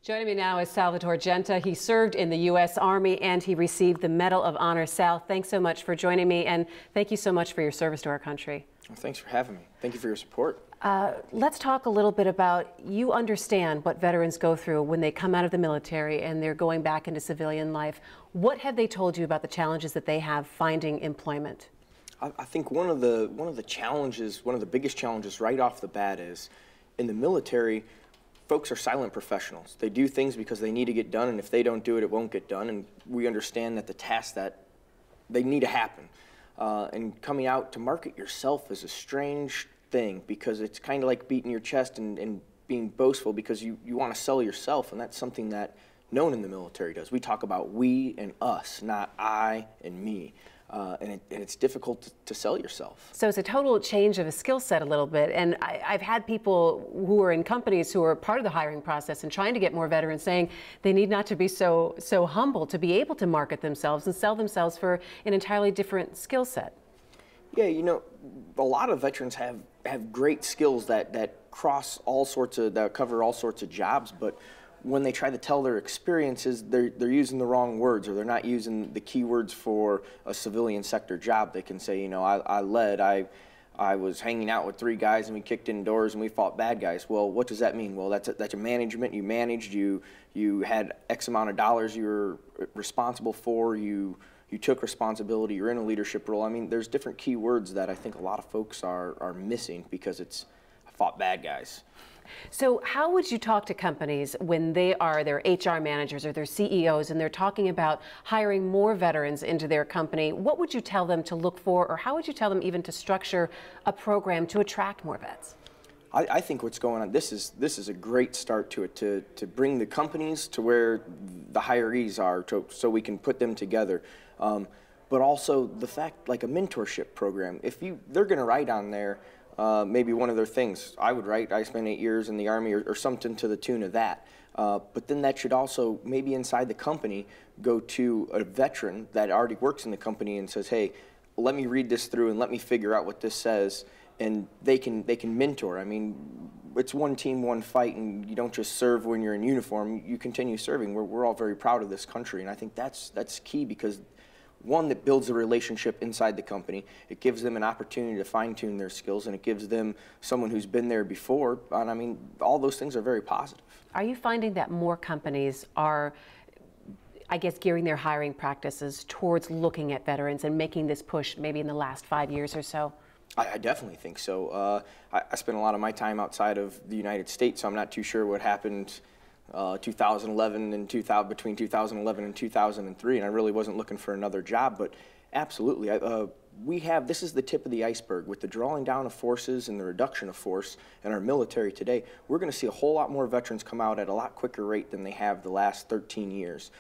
Joining me now is Sal Guinta. He served in the U.S. Army and he received the Medal of Honor. Sal, thanks so much for joining me, and thank you so much for your service to our country. Well, thanks for having me. Thank you for your support. Let's talk a little bit about, you understand what veterans go through when they come out of the military and they're going back into civilian life. What have they told you about the challenges that they have finding employment? I think one of the challenges, one of the biggest challenges right off the bat is, in the military, folks are silent professionals. They do things because they need to get done, and if they don't do it, it won't get done. And we understand that the tasks that they need to happen. And coming out to market yourself is a strange thing, because it's kind of like beating your chest and being boastful because you want to sell yourself, and that's something that no one in the military does. We talk about we and us, not I and me. And it's difficult to sell yourself. So it's a total change of a skill set a little bit. And I've had people who are in companies who are part of the hiring process and trying to get more veterans saying they need not to be so humble to be able to market themselves and sell themselves for an entirely different skill set. Yeah, you know, a lot of veterans have great skills that cross all sorts of, that cover all sorts of jobs, but when they try to tell their experiences, they're using the wrong words, or they're not using the keywords for a civilian sector job. They can say, you know, I was hanging out with 3 guys and we kicked in doors and we fought bad guys. Well, what does that mean? Well, that's a management. You managed, you had X amount of dollars you were responsible for, you took responsibility, you're in a leadership role. I mean, there's different keywords that I think a lot of folks are missing because it's, I fought bad guys. So how would you talk to companies when they are their HR managers or their CEOs and they're talking about hiring more veterans into their company? What would you tell them to look for, or how would you tell them even to structure a program to attract more vets? I think what's going on, this is a great start to it, to bring the companies to where the hirees are, so we can put them together. But also the fact, like a mentorship program, they're going to write on there, maybe one of their things. I would write, I spent 8 years in the Army, or something to the tune of that. But then that should also, maybe inside the company, go to a veteran that already works in the company and says, hey, let me read this through and let me figure out what this says. And they can mentor. I mean, it's one team, one fight, and you don't just serve when you're in uniform. You continue serving. We're all very proud of this country, and I think that's key, because one, that builds a relationship inside the company. It gives them an opportunity to fine-tune their skills, and it gives them someone who's been there before. And I mean, all those things are very positive. Are you finding that more companies are, I guess, gearing their hiring practices towards looking at veterans and making this push maybe in the last 5 years or so? I definitely think so. I spent a lot of my time outside of the United States, so I'm not too sure what happened 2011 and between 2011 and 2003, and I really wasn't looking for another job. But absolutely, this is the tip of the iceberg. With the drawing down of forces and the reduction of force in our military today, we're going to see a whole lot more veterans come out at a lot quicker rate than they have the last 13 years,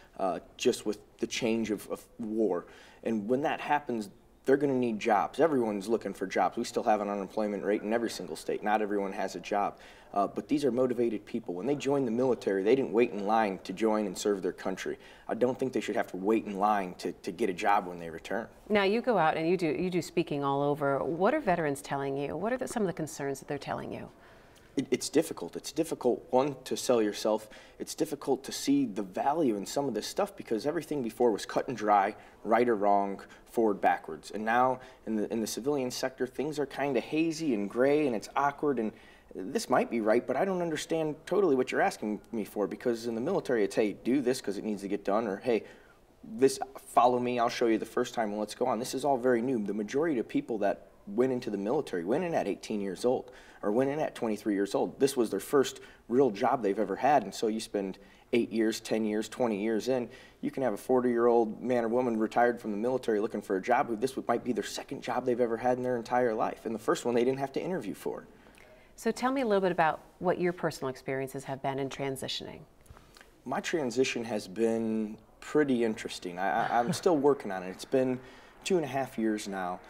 just with the change of war. And when that happens, they're going to need jobs. Everyone's looking for jobs. We still have an unemployment rate in every single state. Not everyone has a job. But these are motivated people. When they join the military, they didn't wait in line to join and serve their country. I don't think they should have to wait in line to get a job when they return. Now, you go out and you do speaking all over. What are veterans telling you? What are some of the concerns that they're telling you? It's difficult. It's difficult, one, to sell yourself. It's difficult to see the value in some of this stuff, because everything before was cut and dry, right or wrong, forward, backwards. And now in the civilian sector, things are kind of hazy and gray, and it's awkward. And this might be right, but I don't understand totally what you're asking me for, because in the military, it's, hey, do this because it needs to get done, or hey, follow me, I'll show you the first time, and let's go on. This is all very new. The majority of people that went into the military went in at 18 years old, or went in at 23 years old. This was their first real job they've ever had, and so you spend 8 years, 10 years, 20 years in, you can have a 40-year-old man or woman retired from the military looking for a job who this might be their second job they've ever had in their entire life, and the first one they didn't have to interview for. So tell me a little bit about what your personal experiences have been in transitioning. My transition has been pretty interesting. I'm still working on it. It's been 2.5 years now.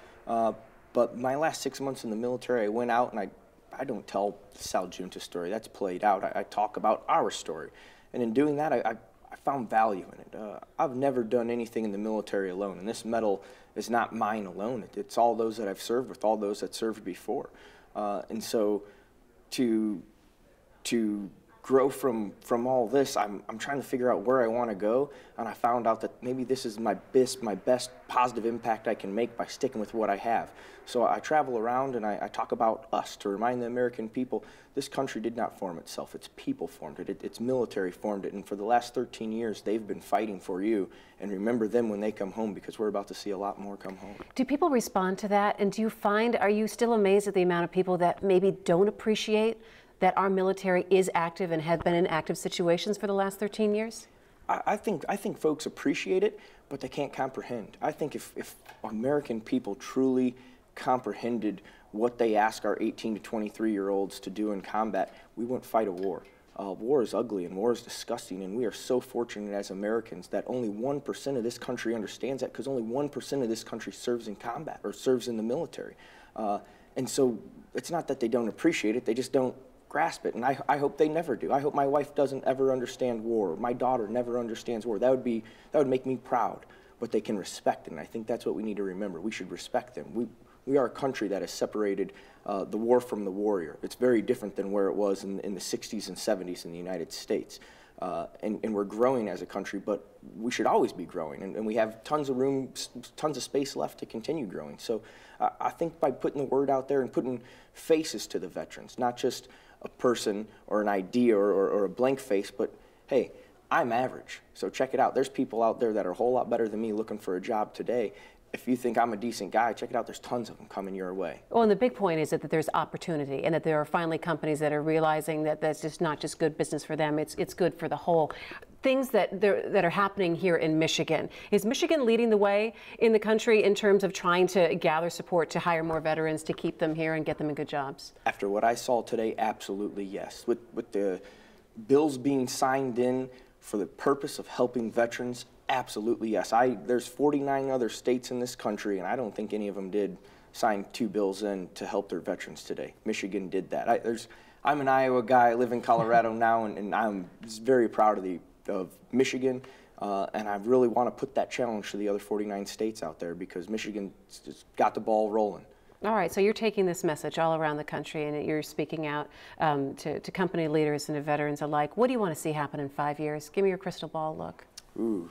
But my last 6 months in the military, I went out and I don't tell the Sal Guinta story. That's played out. I talk about our story. And in doing that, I found value in it. I've never done anything in the military alone, and this medal is not mine alone. It's all those that I've served with, all those that served before. And so to grow from all this, I'm trying to figure out where I want to go, and I found out that maybe this is my best positive impact I can make by sticking with what I have. So I travel around and I talk about us to remind the American people this country did not form itself. Its people formed it. Its military formed it, and for the last 13 years they've been fighting for you. And remember them when they come home, because we're about to see a lot more come home. Do people respond to that? And do you find, are you still amazed at the amount of people that maybe don't appreciate that our military is active and has been in active situations for the last 13 years? I think folks appreciate it, but they can't comprehend. I think if American people truly comprehended what they ask our 18 to 23-year-olds to do in combat, we wouldn't fight a war. War is ugly and war is disgusting, and we are so fortunate as Americans that only 1% of this country understands that, because only 1% of this country serves in combat or serves in the military. And so it's not that they don't appreciate it, they just don't grasp it, and I hope they never do. I hope my wife doesn't ever understand war. My daughter never understands war. That would make me proud, but they can respect it, and I think that's what we need to remember. We should respect them. We are a country that has separated the war from the warrior. It's very different than where it was in the 60s and 70s in the United States. And we're growing as a country, but we should always be growing, and we have tons of room, tons of space left to continue growing. So I think by putting the word out there and putting faces to the veterans, not just a person or an idea or a blank face, but hey, I'm average, so check it out. There's people out there that are a whole lot better than me looking for a job today. If you think I'm a decent guy, check it out. There's tons of them coming your way. Well, and the big point is that there's opportunity, and that there are finally companies that are realizing that that's just not just good business for them, it's good for the whole. Things that are happening here in Michigan. Is Michigan leading the way in the country in terms of trying to gather support to hire more veterans, to keep them here and get them in good jobs? After what I saw today, absolutely yes. With the bills being signed in for the purpose of helping veterans, absolutely yes. There's 49 other states in this country, and I don't think any of them did sign 2 bills in to help their veterans today. Michigan did that. I'm an Iowa guy. I live in Colorado now, and I'm very proud of Michigan, and I really want to put that challenge to the other 49 states out there, because Michigan just got the ball rolling. All right, so you're taking this message all around the country, and you're speaking out to company leaders and to veterans alike. What do you want to see happen in 5 years? Give me your crystal ball look. Ooh,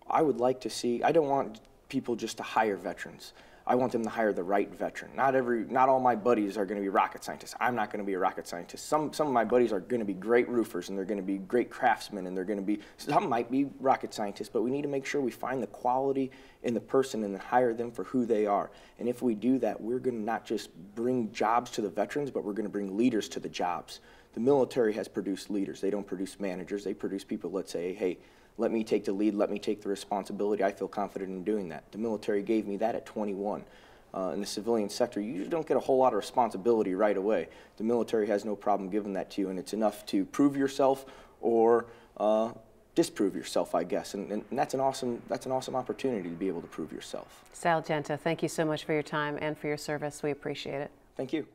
I would like to see, I don't want people just to hire veterans. I want them to hire the right veteran. Not all my buddies are going to be rocket scientists. I'm not going to be a rocket scientist. Some of my buddies are going to be great roofers, and they're going to be great craftsmen, and they're going to be, some might be rocket scientists, but we need to make sure we find the quality in the person and then hire them for who they are. And if we do that, we're going to not just bring jobs to the veterans, but we're going to bring leaders to the jobs. The military has produced leaders. They don't produce managers. They produce people that say, hey, let me take the lead, let me take the responsibility. I feel confident in doing that. The military gave me that at 21. In the civilian sector, you usually don't get a whole lot of responsibility right away. The military has no problem giving that to you, and it's enough to prove yourself or disprove yourself, I guess. And that's an awesome opportunity to be able to prove yourself. Sal Guinta, thank you so much for your time and for your service. We appreciate it. Thank you.